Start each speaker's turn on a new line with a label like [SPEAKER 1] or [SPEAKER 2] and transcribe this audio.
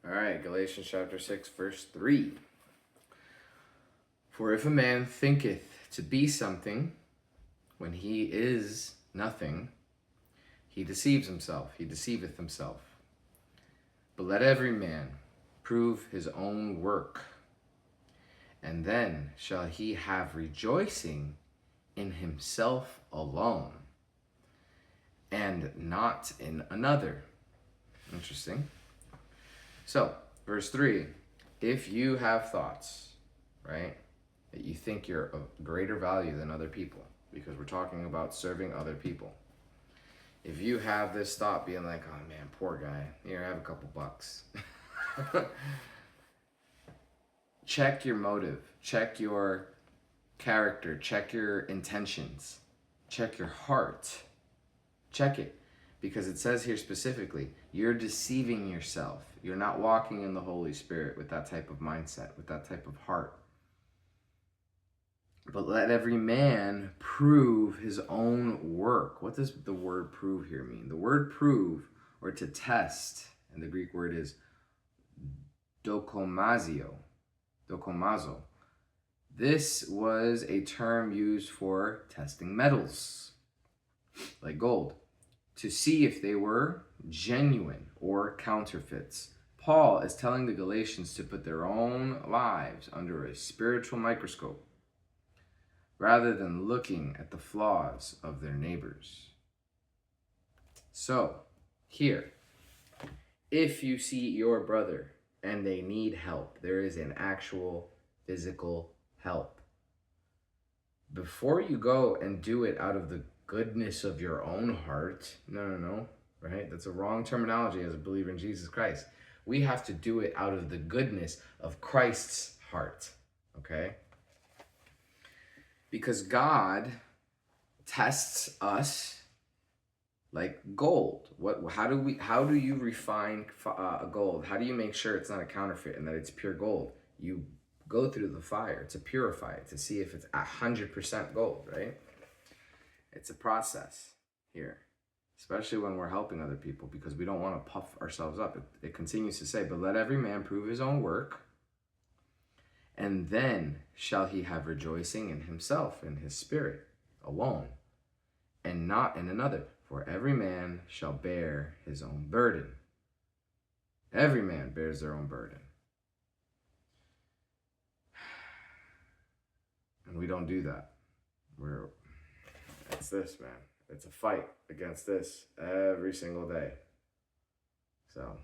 [SPEAKER 1] All right, Galatians chapter 6, verse 3. For if a man thinketh to be something when he is nothing, he deceives himself, he deceiveth himself. But let every man prove his own work, and then shall he have rejoicing in himself alone, and not in another. Interesting. So, verse 3, if you have thoughts, right, that you think you're of greater value than other people, because we're talking about serving other people. If you have this thought being like, oh man, poor guy, here, have a couple bucks. Check your motive, check your character, check your intentions, check your heart. Check it. Because it says here specifically, you're deceiving yourself. You're not walking in the Holy Spirit with that type of mindset, with that type of heart. But let every man prove his own work. What does the word prove here mean? The word prove, or to test, and the Greek word is dokomazo. This was a term used for testing metals, like gold, to see if they were genuine or counterfeits. Paul is telling the Galatians to put their own lives under a spiritual microscope rather than looking at the flaws of their neighbors. So, here, if you see your brother and they need help, there is an actual physical help. Before you go and do it out of the goodness of your own heart. No, right? That's a wrong terminology as a believer in Jesus Christ. We have to do it out of the goodness of Christ's heart, okay? Because God tests us like gold. How do you refine gold? How do you make sure it's not a counterfeit and that it's pure gold? You go through the fire to purify it, to see if it's 100% gold, right? It's a process here, especially when we're helping other people, because we don't want to puff ourselves up. It continues to say, but let every man prove his own work, and then shall he have rejoicing in himself, in his spirit alone, and not in another. For every man shall bear his own burden. Every man bears their own burden. And we don't do that. It's this, man. It's a fight against this every single day. So